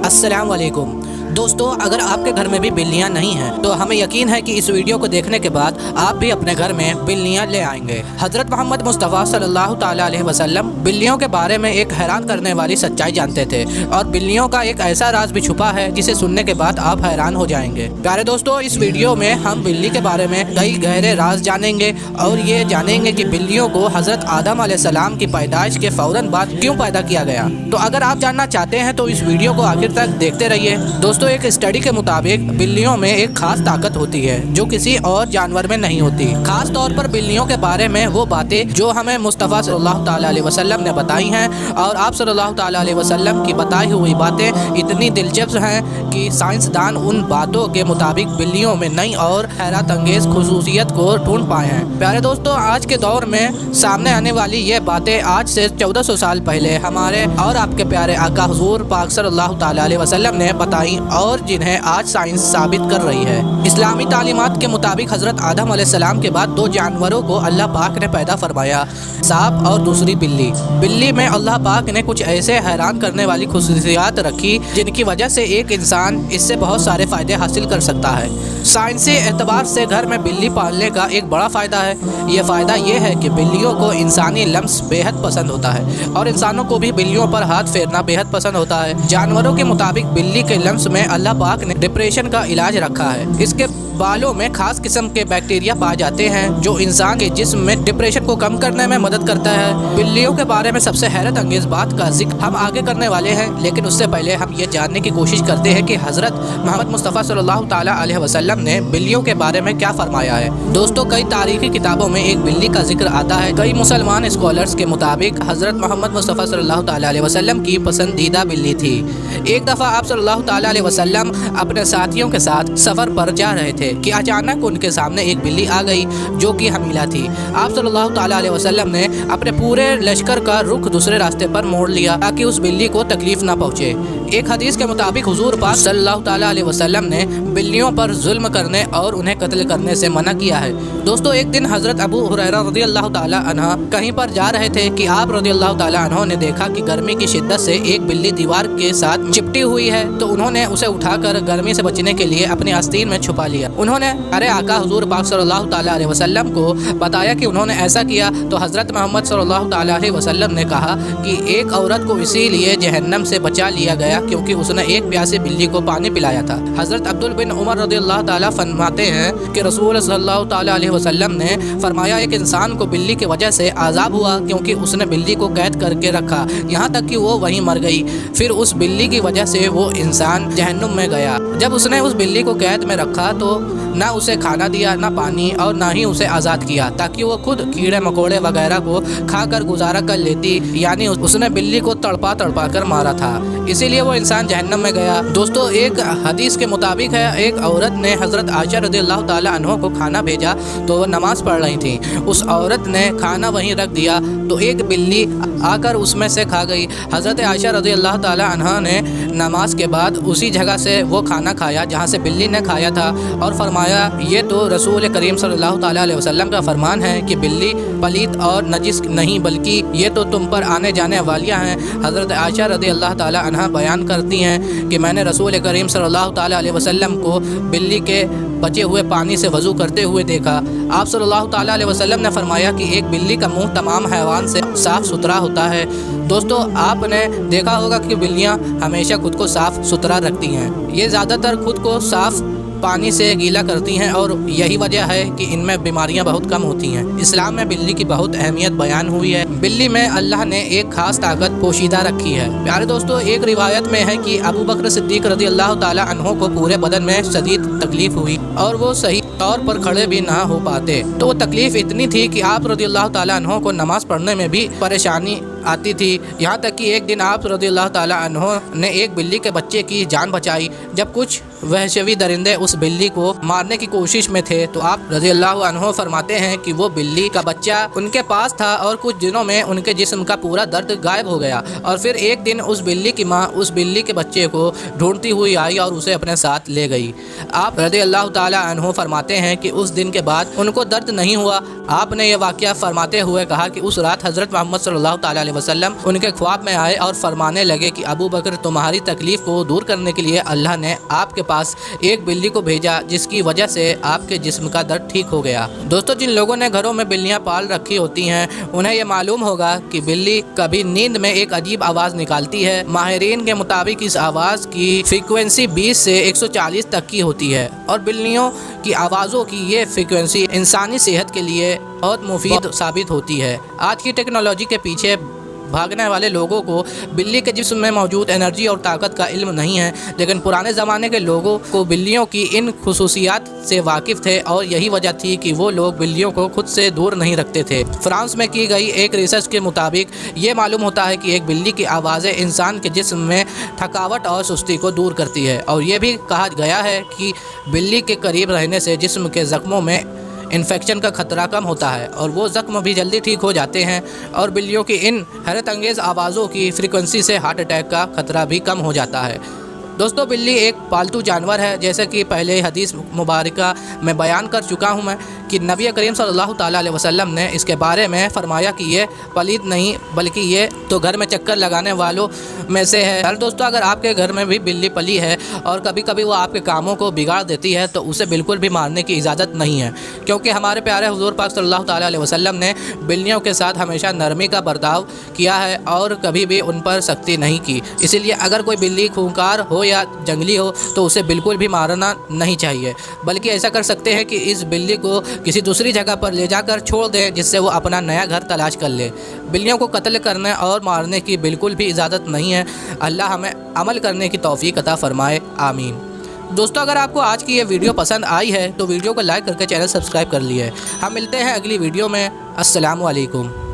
अस्सलाम वालेकुम दोस्तों, अगर आपके घर में भी बिल्लियां नहीं हैं तो हमें यकीन है कि इस वीडियो को देखने के बाद आप भी अपने घर में बिल्लियां ले आएंगे। हज़रत मोहम्मद मुस्तफ़ा सल्लल्लाहु ताला अलैहि वसल्लम बिल्लियों के बारे में एक हैरान करने वाली सच्चाई जानते थे और बिल्लियों का एक ऐसा राज भी छुपा है जिसे सुनने के बाद आप हैरान हो जाएंगे। प्यारे दोस्तों, इस वीडियो में हम बिल्ली के बारे में कई गहरे राज जानेंगे और ये जानेंगे कि बिल्लियों को हज़रत आदम अलैहिस्सलाम की पैदाइश के फ़ौरन बाद क्यों पैदा किया गया। तो अगर आप जानना चाहते हैं तो इस वीडियो को आखिर तक देखते रहिए। दोस्तों, एक स्टडी के मुताबिक बिल्लियों में एक खास ताकत होती है जो किसी और जानवर में नहीं होती। खास तौर पर बिल्लियों के बारे में वो बातें जो हमें मुस्तफ़ा सल्लल्लाहु ताला अलैहि वसल्लम ने बताई हैं और आप सल्लल्लाहु ताला अलैहि वसल्लम की बताई हुई बातें इतनी दिलचस्प हैं कि साइंसदान उन बातों के मुताबिक बिल्लियों में नई और हैरत अंगेज खुसूसियत को ढूंढ पाए हैं। प्यारे दोस्तों, आज के दौर में सामने आने वाली ये बातें आज से 1400 साल पहले हमारे और आपके प्यारे आका हुजूर पाक सल्लल्लाहु ताला अलैहि वसल्लम ने बताई और जिन्हें आज साइंस साबित कर रही है। इस्लामी तालीमात के मुताबिक हज़रत आदम अलैहिस्सलाम के बाद दो जानवरों को अल्लाह पाक ने पैदा फरमाया, सांप और दूसरी बिल्ली। बिल्ली में अल्लाह पाक ने कुछ ऐसे हैरान करने वाली खुसूसियात रखी जिनकी वजह से एक इंसान इससे बहुत सारे फ़ायदे हासिल कर सकता है। साइंसी एतबार से घर में बिल्ली पालने का एक बड़ा फ़ायदा है। ये फ़ायदा ये है कि बिल्लियों को इंसानी लम्स बेहद पसंद होता है और इंसानों को भी बिल्लियों पर हाथ फेरना बेहद पसंद होता है। जानवरों के मुताबिक बिल्ली के लम्स में अल्लाह पाक ने डिप्रेशन का इलाज रखा है। इसके बालों में खास किस्म के बैक्टीरिया पाए जाते हैं जो इंसान के जिस्म में डिप्रेशन को कम करने में मदद करता है। बिल्लियों के बारे में सबसे हैरत अंगेज बात का जिक्र हम आगे करने वाले हैं, लेकिन उससे पहले हम ये जानने की कोशिश करते हैं कि हज़रत मोहम्मद मुस्तफ़ा सल्लल्लाहु ताला अलैहि वसल्लम ने बिल्लियों के बारे में क्या फरमाया है। दोस्तों, कई तारीखी किताबों में एक बिल्ली का जिक्र आता है। कई मुसलमान स्कॉलर्स के मुताबिक हज़रत मोहम्मद मुस्तफ़ा सल्लल्लाहु ताला अलैहि वसल्लम की पसंदीदा बिल्ली थी। एक दफ़ा आप सल्लल्लाहु ताला अलैहि वसल्लम अपने साथियों के साथ सफ़र पर जा रहे थे कि अचानक उनके सामने एक बिल्ली आ गई जो कि हमीला थी। आप सल्लल्लाहु ताला अलैहि वसल्लम ने अपने पूरे लश्कर का रुख दूसरे रास्ते पर मोड़ लिया ताकि उस बिल्ली को तकलीफ ना पहुँचे। एक हदीस के मुताबिक हुजूर पाक सल्लल्लाहु ताला अलैहि वसल्लम ने बिल्लियों पर जुल्म करने और उन्हें कत्ल करने से मना किया है। दोस्तों, एक दिन हज़रत अबू हुरैरा रज़ियल्लाहु ताला अन्हा कहीं पर जा रहे थे कि आप रज़ियल्लाहु ताला अन्हो ने देखा कि गर्मी की शिद्दत से एक बिल्ली दीवार के साथ चिपटी हुई है, तो उन्होंने उसे उठाकर गर्मी से बचने के लिए अपनी आस्तीन में छुपा लिया। उन्होंने अरे आका हुजूर पाक सल्लल्लाहु ताला अलैहि वसल्लम को बताया कि उन्होंने ऐसा किया, तो हज़रत मोहम्मद सल्लल्लाहु ताला अलैहि वसल्लम ने कहा कि एक औरत को इसीलिए जहन्नम से बचा लिया गया क्योंकि उसने एक प्यासी बिल्ली को पानी पिलाया था। हज़रत अब्दुल बिन उमर रज़ियल्लाहु ताला फरमाते हैं कि रसूल सल्लल्लाहु ताला अलैहि वसल्लम ने फरमाया, एक इंसान को बिल्ली की वजह से अज़ाब हुआ क्योंकि उसने बिल्ली को कैद करके रखा यहाँ तक कि वो वहीं मर गई। फिर उस बिल्ली की वजह से वो इंसान जहन्नुम में गया। जब उसने उस बिल्ली को कैद में रखा तो ना उसे खाना दिया, ना पानी, और ना ही उसे आज़ाद किया ताकि वो खुद कीड़े मकोड़े वगैरह को खाकर गुजारा कर लेती। यानी उसने बिल्ली को तड़पा तड़पा कर मारा था, इसीलिए वो इंसान जहन्नम में गया। दोस्तों, एक हदीस के मुताबिक है, एक औरत ने हज़रत आयशा रज़ियल्लाहु ताला अन्हा को खाना भेजा तो वो नमाज़ पढ़ रही थी। उस औरत ने खाना वहीं रख दिया तो एक बिल्ली आकर उसमें से खा गई। हज़रत आयशा रज़ियल्लाहु ताला अन्हा ने नमाज के बाद उसी जगह से वो खाना खाया जहाँ से बिल्ली ने खाया था और फरमाया, ये तो रसूल करीम सल्लल्लाहु ताला अलैहि वसल्लम का फरमान है कि बिल्ली पलीत और नजिस नहीं बल्कि ये तो तुम पर आने जाने वालियाँ हैं। हज़रत आयशा रज़ियल्लाहु ताला अन्हा बयान करती हैं कि मैंने रसूल करीम सल्लल्लाहु ताला अलैहि वसल्लम को बिल्ली के बचे हुए पानी से वज़ू करते हुए देखा। आप सल्लल्लाहु ताला अलैहि वसल्लम ने फरमाया कि एक बिल्ली का मुंह तमाम हैवान से साफ़ सुथरा होता है। दोस्तों, आपने देखा होगा कि बिल्लियाँ हमेशा खुद को साफ़ सुथरा रखती हैं। ये ज़्यादातर खुद को साफ़ पानी से गीला करती हैं और यही वजह है कि इनमें बीमारियां बहुत कम होती हैं। इस्लाम में बिल्ली की बहुत अहमियत बयान हुई है। बिल्ली में अल्लाह ने एक खास ताकत पोशीदा रखी है। प्यारे दोस्तों, एक रिवायत में है कि अबू बकर सिद्दीक रज़ियल्लाहु ताला अन्हो को पूरे बदन में शदीद तकलीफ हुई और वो सही तौर पर खड़े भी ना हो पाते। तो वो तकलीफ इतनी थी कि आप रज़ियल्लाहु ताला अन्हो को नमाज पढ़ने में भी परेशानी आती थी। यहाँ तक कि एक दिन आप रज़ियल्लाहु ताला अन्हो ने एक बिल्ली के बच्चे की जान बचाई। जब कुछ वहशवी दरिंदे उस बिल्ली को मारने की कोशिश में थे तो आप रज़ी अल्लाह अन्हु फरमाते हैं कि वो बिल्ली का बच्चा उनके पास था और कुछ दिनों में उनके जिस्म का पूरा दर्द गायब हो गया। और फिर एक दिन उस बिल्ली की माँ उस बिल्ली के बच्चे को ढूंढती हुई आई और उसे अपने साथ ले गई। आप रज़ी अल्लाह ताला अन्हु फरमाते हैं कि उस दिन के बाद उनको दर्द नहीं हुआ। आपने ये वाक़या फरमाते हुए कहा कि उस रात हज़रत मोहम्मद सल्लल्लाहु ताला अलैहि वसल्लम उनके ख्वाब में आए और फरमाने लगे कि अबू बकर, तुम्हारी तकलीफ़ को दूर करने के लिए अल्लाह ने आपके पास एक बिल्ली को भेजा जिसकी वजह से आपके जिस्म का दर्द ठीक हो गया। दोस्तों, जिन लोगों ने घरों में बिल्लियां पाल रखी होती हैं उन्हें यह मालूम होगा कि बिल्ली कभी नींद में एक अजीब आवाज़ निकालती है। माहिरीन के मुताबिक इस आवाज़ की फ्रीक्वेंसी 20 से 140 तक की होती है और बिल्लियों की आवाज़ों की ये फ्रीक्वेंसी इंसानी सेहत के लिए बहुत मुफीद साबित होती है। आज की टेक्नोलॉजी के पीछे भागने वाले लोगों को बिल्ली के जिस्म में मौजूद एनर्जी और ताकत का इल्म नहीं है, लेकिन पुराने ज़माने के लोगों को बिल्लियों की इन खुसूसियात से वाकिफ़ थे और यही वजह थी कि वो लोग बिल्लियों को खुद से दूर नहीं रखते थे। फ्रांस में की गई एक रिसर्च के मुताबिक ये मालूम होता है कि एक बिल्ली की आवाज़ें इंसान के जिस्म में थकावट और सुस्ती को दूर करती है और ये भी कहा गया है कि बिल्ली के करीब रहने से जिस्म के ज़ख्मों में इन्फेक्शन का खतरा कम होता है और वो ज़ख्म भी जल्दी ठीक हो जाते हैं और बिल्लियों की इन हैरत अंगेज़ आवाज़ों की फ्रीक्वेंसी से हार्ट अटैक का खतरा भी कम हो जाता है। दोस्तों, बिल्ली एक पालतू जानवर है। जैसे कि पहले हदीस मुबारका में बयान कर चुका हूँ मैं कि नबी करीम सल्लल्लाहु ताला अलैहि वसल्लम ने इसके बारे में फरमाया कि ये पलीद नहीं बल्कि ये तो घर में चक्कर लगाने वालों में से है। यार दोस्तों, अगर आपके घर में भी बिल्ली पली है और कभी कभी वो आपके कामों को बिगाड़ देती है तो उसे बिल्कुल भी मारने की इजाज़त नहीं है, क्योंकि हमारे प्यारे हुज़ूर पाक सल्लल्लाहु ताला अलैहि वसल्लम ने बिल्लियों के साथ हमेशा नरमी का बर्ताव किया है और कभी भी उन पर सख्ती नहीं की। इसीलिए अगर कोई बिल्ली खूंखार हो या जंगली हो तो उसे बिल्कुल भी मारना नहीं चाहिए, बल्कि ऐसा कर सकते हैं कि इस बिल्ली को किसी दूसरी जगह पर ले जाकर छोड़ दें जिससे वो अपना नया घर तलाश कर ले। बिल्लियों को कत्ल करने और मारने की बिल्कुल भी इजाज़त नहीं है। अल्लाह हमें अमल करने की तौफीक अता फ़रमाए, आमीन। दोस्तों, अगर आपको आज की ये वीडियो पसंद आई है तो वीडियो को लाइक करके चैनल सब्सक्राइब कर लिए। हम मिलते हैं अगली वीडियो में। अस्सलामु अलैकुम।